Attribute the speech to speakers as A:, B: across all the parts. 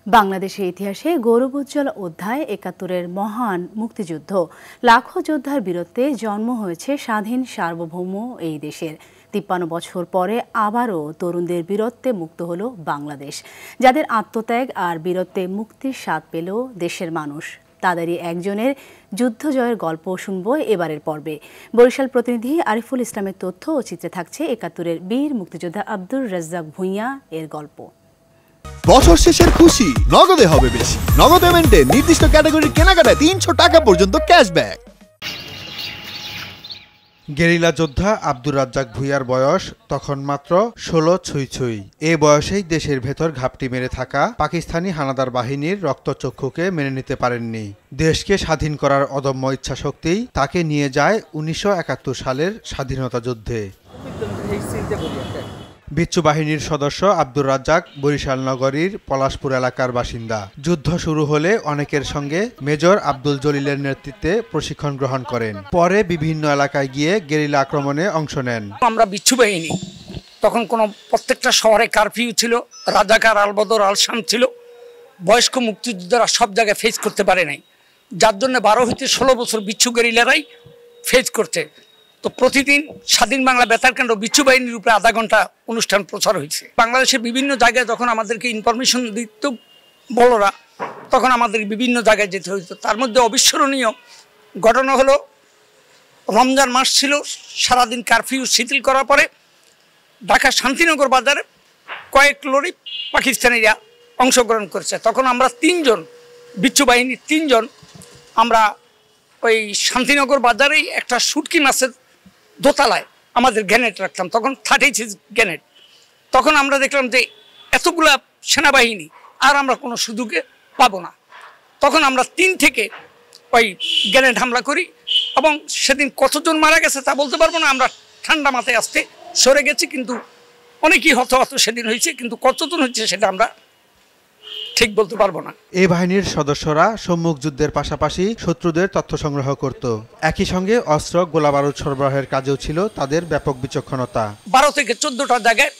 A: বাংলাদেশের ইতিহাসে গৌরবোজ্জ্বল অধ্যায় ৭১-এর মহান মুক্তিযুদ্ধ। লাখো যোদ্ধার বীরত্বে জন্ম হয়েছে স্বাধীন সার্বভৌম এই দেশের। ৫৩ বছর পরে আবারও তরুণদের বীরত্বে মুক্ত হলো বাংলাদেশ। যাদের আত্মত্যাগ আর বীরত্বে মুক্তির স্বাদ পেল দেশের মানুষ, তাদেরই একজনের যুদ্ধ জয়ের গল্প শুনব এবারের পর্বে। বরিশাল প্রতিনিধি আরিফুল ইসলামের তথ্য ও চিত্রে থাকছে ৭১-এর বীর মুক্তিযোদ্ধা আব্দুর রাজ্জাক ভূঁইয়া এর গল্প।
B: বছর শেষের খুশি নগদে হবে বেশি। নগদ পেমেন্টে নির্দিষ্ট ক্যাটাগরির কেনাকাটায় ৩০০ টাকা পর্যন্ত ক্যাশব্যাক।
C: গেরিলা যোদ্ধা আব্দুর রাজ্জাক ভূঁইয়ার বয়স তখন মাত্র ১৬ ছুঁই। এ বয়সেই দেশের ভেতর ঘাপটি মেরে থাকা পাকিস্তানি হানাদার বাহিনীর রক্তচক্ষুকে মেনে নিতে পারেননি। দেশকে স্বাধীন করার অদম্য ইচ্ছাশক্তিই তাকে নিয়ে যায় ১৯৭১ সালের স্বাধীনতা যুদ্ধে। বিচ্ছু বাহিনীর সদস্য আব্দুর রাজ্জাক বরিশাল নগরীর পলাশপুর এলাকার বাসিন্দা। যুদ্ধ শুরু হলে অনেকের সঙ্গে মেজর আব্দুল জলিলের নেতৃত্বে প্রশিক্ষণ গ্রহণ করেন। পরে বিভিন্ন এলাকায় গিয়ে গেরিলা আক্রমণে অংশ নেন।
D: আমরা বিচ্ছু বাহিনী, তখন প্রত্যেকটা শহরে কারফিউ ছিল, রাজাকার আলবদর আলশাম ছিল। বয়স্ক মুক্তিযোদ্ধারা সব জায়গায় ফেস করতে পারে নাই, যার জন্য ১২ হইতে ১৬ বছর বিচ্ছু গেরিলারাই ফেস করতে। তো প্রতিদিন স্বাধীন বাংলা বেতারকেন্দ্র বিচ্ছু বাহিনীর উপরে আধা ঘন্টা অনুষ্ঠান প্রচার হয়েছে। বাংলাদেশের বিভিন্ন জায়গায় যখন আমাদেরকে ইনফরমেশন দিত বড়রা, তখন আমাদের বিভিন্ন জায়গায় যেতে হইতো। তার মধ্যে অবিস্মরণীয় ঘটনা হলো, রমজান মাস ছিল, সারাদিন কারফিউ শিথিল করার পরে ঢাকা শান্তিনগর বাজারে কয়েক লরি পাকিস্তানিরা অংশগ্রহণ করেছে। তখন আমরা ৩ জন বিচ্ছু বাহিনীর ৩ জন আমরা ওই শান্তিনগর বাজারেই একটা শুটকি মাছের দোতলায় আমাদের গ্রেনেড রাখতাম, তখন 36 গ্রেনেড। তখন আমরা দেখলাম যে এতগুলা সেনাবাহিনী আর আমরা কোনো সুযোগে পাবো না। তখন আমরা ৩ থেকে ওই গ্রেনেড হামলা করি, এবং সেদিন কতজন মারা গেছে তা বলতে পারবো না। আমরা ঠান্ডা মাথায় আসতে সরে গেছি, কিন্তু অনেকেই হতাহত সেদিন হয়েছে, কিন্তু কতজন হচ্ছে সেটা আমরা ঠিক বলতে পারবো না।
C: এই বাহিনীর সদস্যরা সম্মুখ যুদ্ধের পাশাপাশি শত্রুদের তথ্য সংগ্রহ করত। একই সঙ্গে অস্ত্র গোলাবারুদ সরবরাহের কাজেও ছিল তাদের ব্যাপক বিচক্ষণতা।
D: ১২ থেকে ১৪টা জায়গায়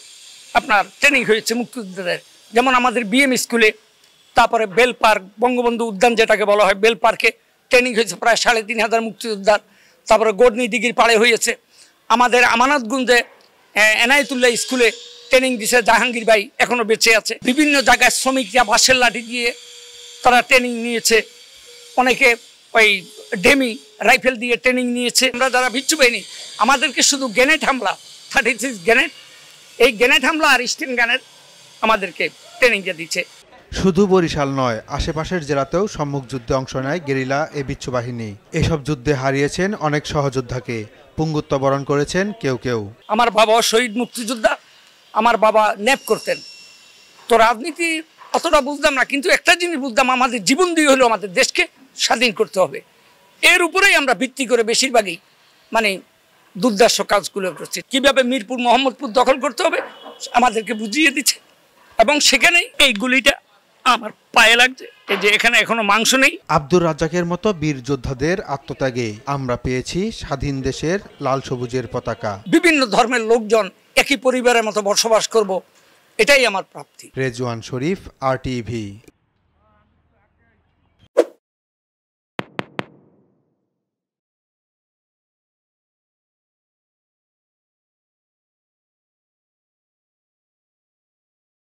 D: আপনার ট্রেনিং হয়েছে মুক্তিযোদ্ধাদের, যেমন আমাদের বিএম স্কুলে, তারপরে বেল পার্ক, বঙ্গবন্ধু উদ্যান যেটাকে বলা হয়, বেল পার্কে ট্রেনিং হয়েছে প্রায় ৩৫০০ মুক্তিযোদ্ধার। তারপরে গড়নি দিঘির পাড়ে হয়েছে। আমাদের আমানতগঞ্জে এনায়েতুল্লাহ স্কুলে ট্রেনিং দিছে জাহাঙ্গীর ভাই, এখনো বেঁচে আছে। বিভিন্ন জায়গায় শ্রমিকরা বাঁশের লাঠি দিয়ে তারা ট্রেনিং নিয়েছে। অনেকে ওই ডেমি রাইফেল দিয়ে ট্রেনিং নিয়েছে। আমরা যারা বিচ্ছু বাহিনী, আমাদেরকে শুধু গ্রেনেড হামলা, 36 গ্রেনেড, এই গ্রেনেড হামলা আর স্টিন গানের আমাদেরকে ট্রেনিং দিয়ে দিচ্ছে।
C: শুধু বরিশাল নয়, আশেপাশের জেলাতেও সম্মুখ যুদ্ধে অংশ নেয় গেরিলা এ বিচ্ছু বাহিনী। এসব যুদ্ধে হারিয়েছেন অনেক সহযোদ্ধাকে, পুঙ্গুত্ব বরণ করেছেন কেউ কেউ।
D: আমার বাবা শহীদ মুক্তিযোদ্ধা, আমার বাবা ন্যাপ করতেন। তো রাজনীতি অতটা বুঝতাম না, কিন্তু একটা জিনিস বুঝতাম, আমাদের জীবন দিয়ে হলেও আমাদের দেশকে স্বাধীন করতে হবে। এর উপরেই আমরা ভিত্তি করে বেশিরভাগই দুর্দর্শ কাজগুলো করছি। কীভাবে মিরপুর মোহাম্মদপুর দখল করতে হবে আমাদেরকে বুঝিয়ে দিচ্ছে, এবং সেখানেই এই গুলিটা আমার পায়ে লাগছে, এই যে এখানে এখনো মাংস নেই।
C: আব্দুর রাজ্জাকের মতো বীর যোদ্ধাদের আত্মত্যাগে আমরা পেয়েছি স্বাধীন দেশের লাল সবুজের পতাকা।
D: বিভিন্ন ধর্মের লোকজন একই পরিবারের মতো বসবাস করব, এটাই আমার প্রাপ্তি।
C: রেজওয়ান শরীফ, RTV।